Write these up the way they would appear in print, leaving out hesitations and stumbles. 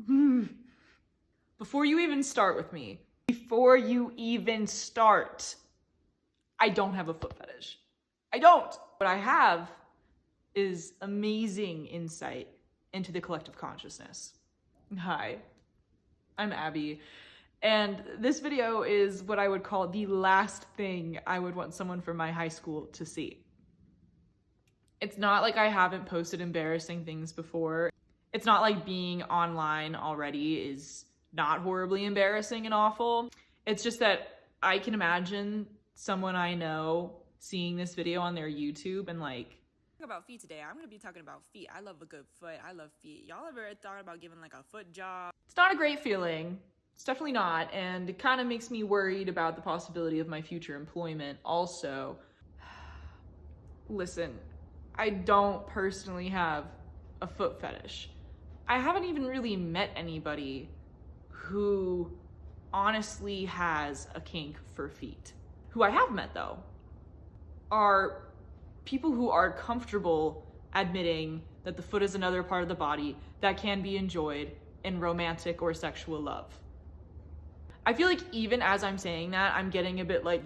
Before you even start with me, before you even start, I don't have a foot fetish. I don't. What I have is amazing insight into the collective consciousness. Hi, I'm Abby, and this video is what I would call the last thing I would want someone from my high school to see. It's not like I haven't posted embarrassing things before. It's not like being online already is not horribly embarrassing and awful. It's just that I can imagine someone I know seeing this video on their YouTube and like, about feet today. I'm gonna be talking about feet. I love a good foot. I love feet. Y'all ever thought about giving like a foot job? it's not a great feeling. It's definitely not, and it kind of makes me worried about the possibility of my future employment also. Listen, I don't personally have a foot fetish. I haven't even really met anybody who honestly has a kink for feet. Who I have met though are people who are comfortable admitting that the foot is another part of the body that can be enjoyed in romantic or sexual love. I feel like even as I'm saying that, I'm getting a bit like,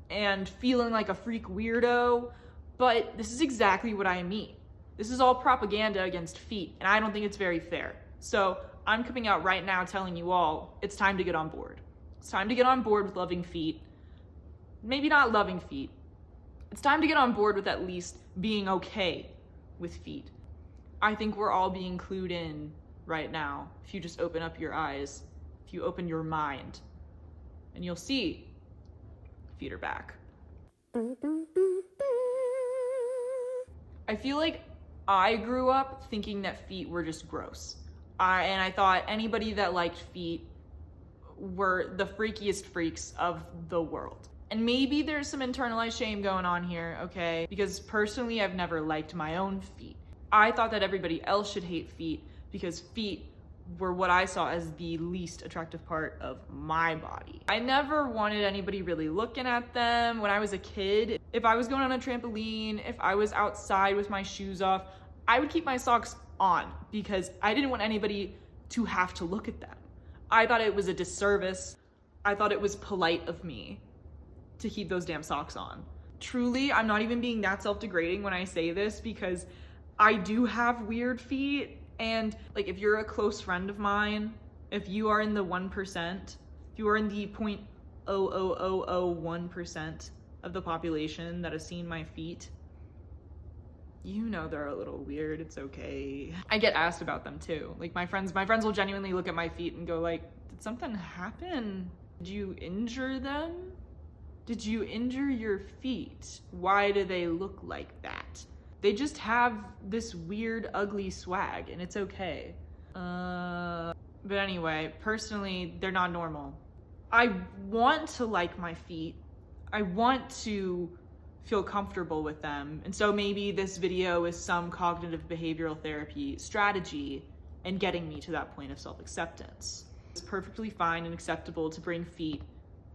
and feeling like a freak weirdo, but this is exactly what I mean. This is all propaganda against feet, and I don't think it's very fair. So I'm coming out right now telling you all, it's time to get on board. It's time to get on board with loving feet. Maybe not loving feet. It's time to get on board with at least being okay with feet. I think we're all being clued in right now if you just open up your eyes, if you open your mind, and you'll see feet are back. I feel like I grew up thinking that feet were just gross. And I thought anybody that liked feet were the freakiest freaks of the world. And maybe there's some internalized shame going on here, okay? Because personally, I've never liked my own feet. I thought that everybody else should hate feet because feet were what I saw as the least attractive part of my body. I never wanted anybody really looking at them. When I was a kid, if I was going on a trampoline, if I was outside with my shoes off, I would keep my socks on because I didn't want anybody to have to look at them. I thought it was a disservice. I thought it was polite of me to keep those damn socks on. Truly, I'm not even being that self-degrading when I say this because I do have weird feet. And like, if you're a close friend of mine, if you are in the 1%, if you are in the 0.00001% of the population that has seen my feet, you know they're a little weird. It's okay. I get asked about them too. Like my friends will genuinely look at my feet and go like, did something happen? Did you injure them? Did you injure your feet? Why do they look like that? They just have this weird, ugly swag, and it's okay. But anyway, personally, they're not normal. I want to like my feet. I want to feel comfortable with them. And so maybe this video is some cognitive behavioral therapy strategy in getting me to that point of self-acceptance. It's perfectly fine and acceptable to bring feet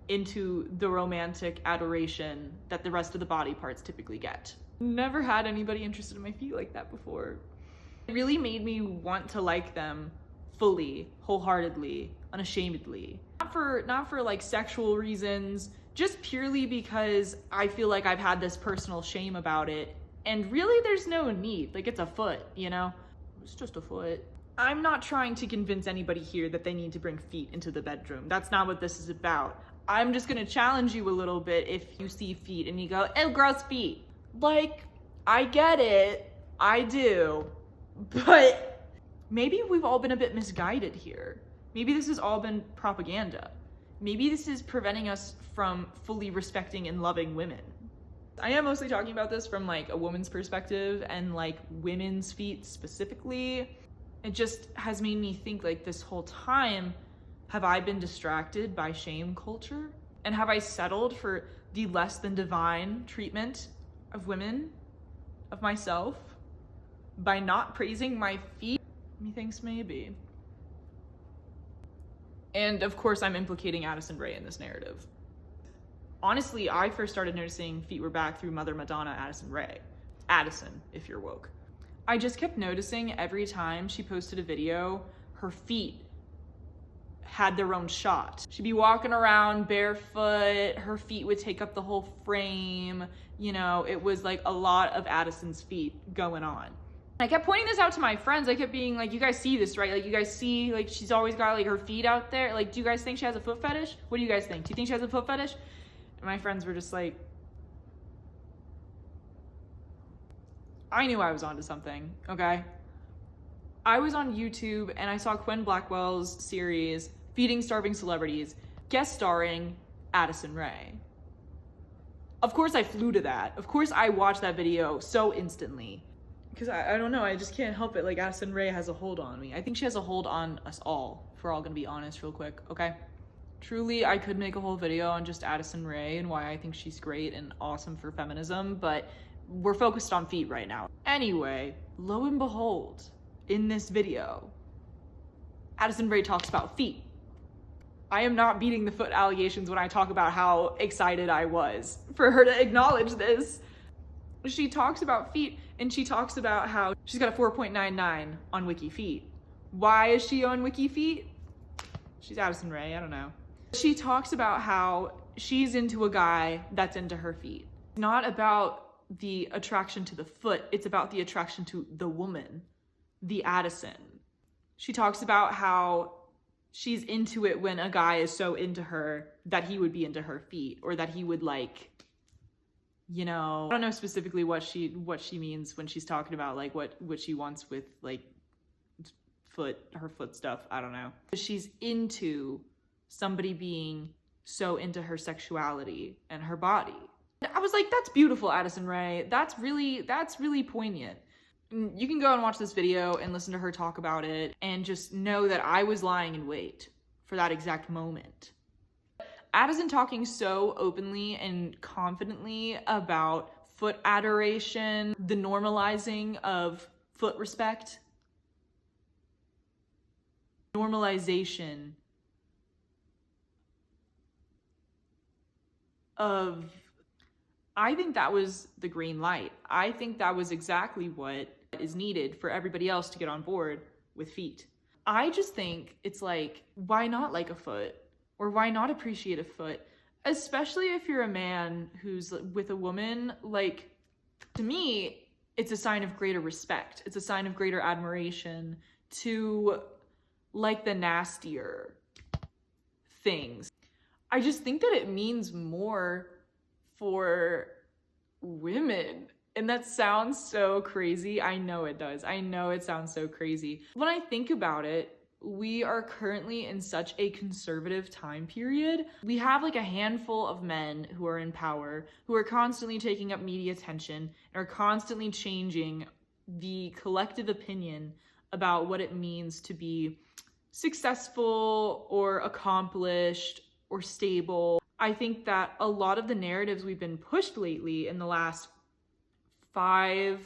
into the romantic adoration that the rest of the body parts typically get. Never had anybody interested in my feet like that before. It really made me want to like them fully, wholeheartedly, unashamedly. Not for like sexual reasons, just purely because I feel like I've had this personal shame about it. And really there's no need, like it's a foot, you know? It's just a foot. I'm not trying to convince anybody here that they need to bring feet into the bedroom. That's not what this is about. I'm just gonna challenge you a little bit if you see feet and you go, oh, gross feet. Like, I get it, I do, but maybe we've all been a bit misguided here. Maybe this has all been propaganda. Maybe this is preventing us from fully respecting and loving women. I am mostly talking about this from like a woman's perspective and like women's feet specifically. It just has made me think like this whole time, have I been distracted by shame culture? And have I settled for the less than divine treatment of women, of myself, by not praising my feet? Methinks maybe. And of course I'm implicating Addison Rae in this narrative. Honestly, I first started noticing feet were back through Mother Madonna Addison Rae. Addison, if you're woke. I just kept noticing every time she posted a video, her feet had their own shot. She'd be walking around barefoot, her feet would take up the whole frame. You know, it was like a lot of Addison's feet going on. I kept pointing this out to my friends. I kept being like, you guys see this, right? Like, you guys see, like, she's always got like her feet out there. Like, do you guys think she has a foot fetish? What do you guys think? Do you think she has a foot fetish? And my friends were just like, I knew I was onto something, okay? I was on YouTube and I saw Quinn Blackwell's series, Feeding Starving Celebrities, guest starring Addison Rae. Of course I flew to that. Of course I watched that video so instantly. Because I don't know, I just can't help it. Like, Addison Rae has a hold on me. I think she has a hold on us all, if we're all gonna be honest real quick, okay? Truly, I could make a whole video on just Addison Rae and why I think she's great and awesome for feminism, but we're focused on feet right now. Anyway, lo and behold, in this video, Addison Rae talks about feet. I am not beating the foot allegations when I talk about how excited I was for her to acknowledge this. She talks about feet and she talks about how she's got a 4.99 on Wiki Feet. Why is she on Wiki Feet? She's Addison Rae, I don't know. She talks about how she's into a guy that's into her feet. It's not about the attraction to the foot, it's about the attraction to the woman, the Addison. She talks about how she's into it when a guy is so into her that he would be into her feet, or that he would, like, you know, I don't know specifically what she means when she's talking about like what she wants with like her foot stuff. I don't know. She's into somebody being so into her sexuality and her body. I was like, that's beautiful, Addison Rae. That's really poignant. You can go and watch this video and listen to her talk about it and just know that I was lying in wait for that exact moment. Addison talking so openly and confidently about foot adoration, the normalizing of foot respect, normalization of, I think that was the green light. I think that was exactly what is needed for everybody else to get on board with feet. I just think it's like, why not like a foot? Or why not appreciate a foot? Especially if you're a man who's with a woman. Like, to me, it's a sign of greater respect. It's a sign of greater admiration to like the nastier things. I just think that it means more for women. And that sounds so crazy. I know it does. I know it sounds so crazy. When I think about it, we are currently in such a conservative time period. We have like a handful of men who are in power, who are constantly taking up media attention and are constantly changing the collective opinion about what it means to be successful or accomplished or stable. I think that a lot of the narratives we've been pushed lately in the last 5-7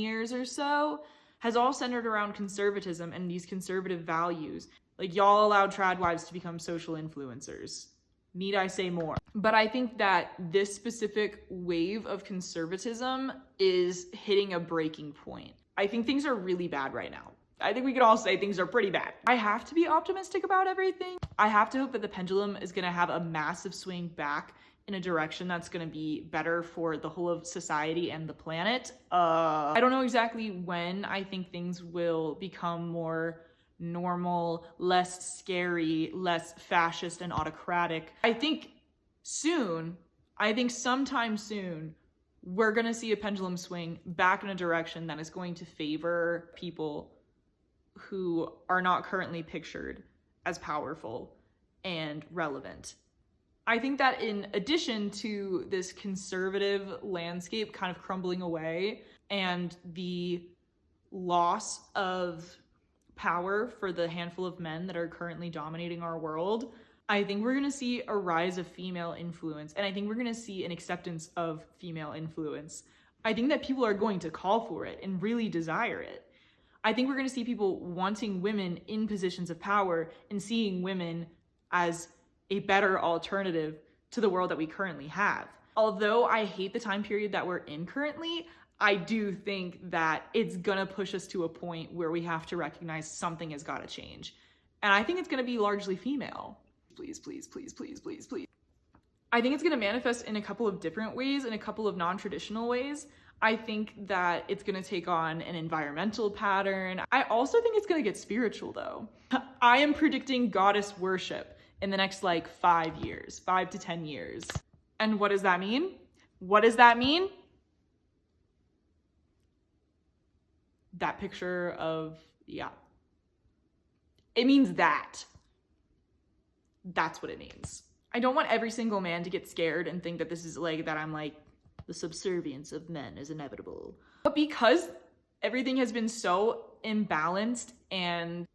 years or so has all centered around conservatism and these conservative values. Like, y'all allowed trad wives to become social influencers. Need I say more? But I think that this specific wave of conservatism is hitting a breaking point. I think things are really bad right now. I think we could all say things are pretty bad. I have to be optimistic about everything. I have to hope that the pendulum is gonna have a massive swing back in a direction that's gonna be better for the whole of society and the planet. I don't know exactly when I think things will become more normal, less scary, less fascist and autocratic. I think soon, sometime soon, we're gonna see a pendulum swing back in a direction that is going to favor people who are not currently pictured as powerful and relevant. I think that in addition to this conservative landscape kind of crumbling away and the loss of power for the handful of men that are currently dominating our world, I think we're gonna see a rise of female influence, and I think we're gonna see an acceptance of female influence. I think that people are going to call for it and really desire it. I think we're gonna see people wanting women in positions of power and seeing women as a better alternative to the world that we currently have. Although I hate the time period that we're in currently, I do think that it's gonna push us to a point where we have to recognize something has gotta change. And I think it's gonna be largely female. Please, please, please, please, please, please. I think it's gonna manifest in a couple of different ways, in a couple of non-traditional ways. I think that it's gonna take on an environmental pattern. I also think it's gonna get spiritual though. I am predicting goddess worship in the next like 5 years, 5 to 10 years. And what does that mean? What does that mean? That picture of, yeah. It means that. That's what it means. I don't want every single man to get scared and think that this is like, that I'm like, the subservience of men is inevitable. But because everything has been so imbalanced and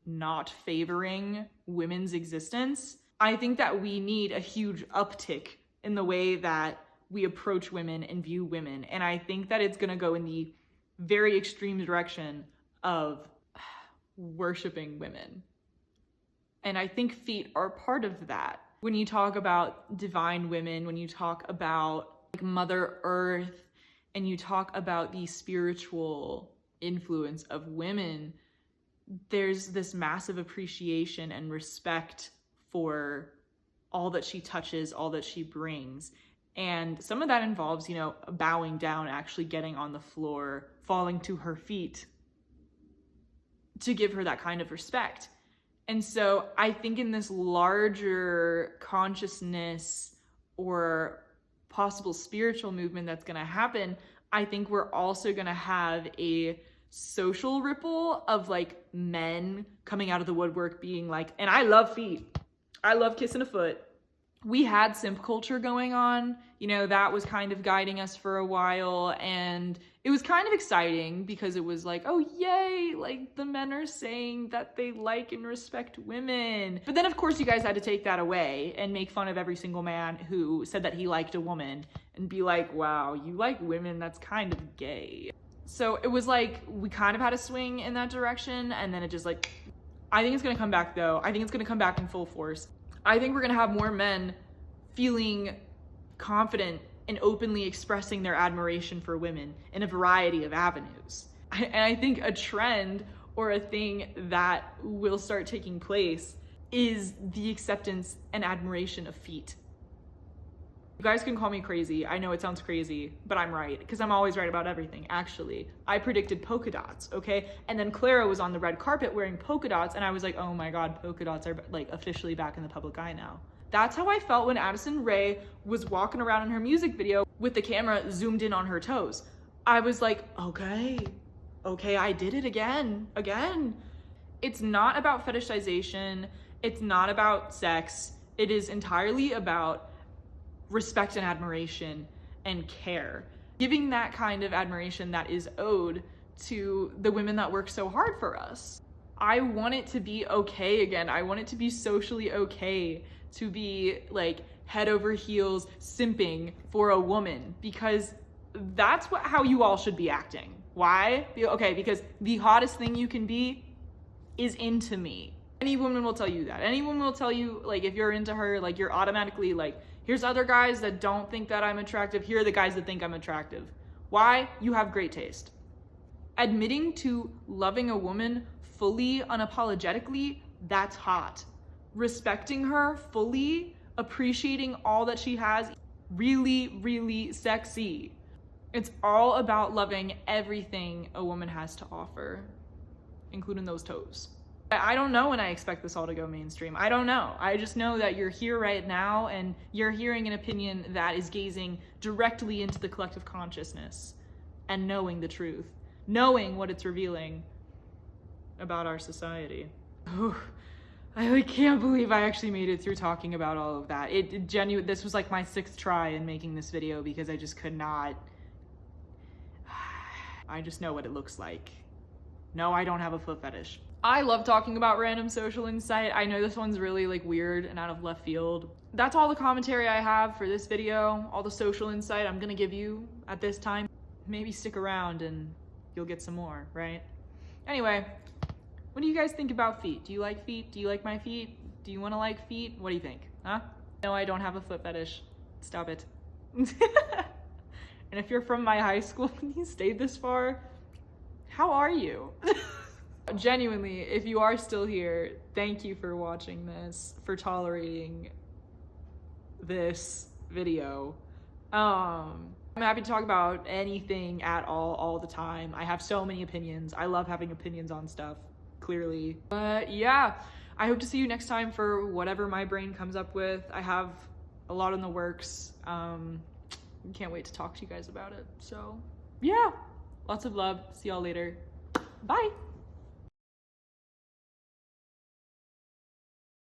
not favoring women's existence, I think that we need a huge uptick in the way that we approach women and view women. And I think that it's gonna go in the very extreme direction of worshiping women. And I think feet are part of that. When you talk about divine women, when you talk about like Mother Earth, and you talk about the spiritual influence of women, there's this massive appreciation and respect for all that she touches, all that she brings. And some of that involves, you know, bowing down, actually getting on the floor, falling to her feet to give her that kind of respect. And so I think in this larger consciousness or possible spiritual movement that's going to happen, I think we're also going to have a social ripple of like men coming out of the woodwork being like, and I love feet. I love kissing a foot. We had simp culture going on, you know, that was kind of guiding us for a while, and it was kind of exciting because it was like, oh yay, like the men are saying that they like and respect women. But then of course you guys had to take that away and make fun of every single man who said that he liked a woman and be like, wow, you like women, that's kind of gay. So it was like, we kind of had a swing in that direction, and then it just like, I think it's gonna come back though. I think it's gonna come back in full force. I think we're gonna have more men feeling confident and openly expressing their admiration for women in a variety of avenues. And I think a trend or a thing that will start taking place is the acceptance and admiration of feet. You guys can call me crazy. I know it sounds crazy, but I'm right, because I'm always right about everything, actually. I predicted polka dots, okay? And then Clara was on the red carpet wearing polka dots, and I was like, oh my God, polka dots are like officially back in the public eye now. That's how I felt when Addison Rae was walking around in her music video with the camera zoomed in on her toes. I was like, okay, I did it again. It's not about fetishization. It's not about sex. It is entirely about respect and admiration and care. Giving that kind of admiration that is owed to the women that work so hard for us. I want it to be okay again. I want it to be socially okay to be like head over heels simping for a woman, because that's how you all should be acting. Why? Okay, because the hottest thing you can be is into me. Any woman will tell you that. Any woman will tell you, like, if you're into her, like, you're automatically like, here's other guys that don't think that I'm attractive. Here are the guys that think I'm attractive. Why? You have great taste. Admitting to loving a woman fully, unapologetically, that's hot. Respecting her fully, appreciating all that she has, really, really sexy. It's all about loving everything a woman has to offer, including those toes. I don't know when I expect this all to go mainstream. I don't know. I just know that you're here right now and you're hearing an opinion that is gazing directly into the collective consciousness and knowing the truth, knowing what it's revealing about our society. I can't believe I actually made it through talking about all of that. This was like my 6th try in making this video because I just could not. I just know what it looks like. No, I don't have a foot fetish. I love talking about random social insight. I know this one's really like weird and out of left field. That's all the commentary I have for this video, all the social insight I'm gonna give you at this time. Maybe stick around and you'll get some more, right? Anyway, what do you guys think about feet? Do you like feet? Do you like my feet? Do you wanna like feet? What do you think, huh? No, I don't have a foot fetish. Stop it. And if you're from my high school and you stayed this far, how are you? Genuinely, if you are still here, thank you for watching this, for tolerating this video. I'm happy to talk about anything at all the time. I have so many opinions. I love having opinions on stuff, clearly. But yeah, I hope to see you next time for whatever my brain comes up with. I have a lot in the works. Can't wait to talk to you guys about it. So yeah, lots of love. See y'all later. Bye.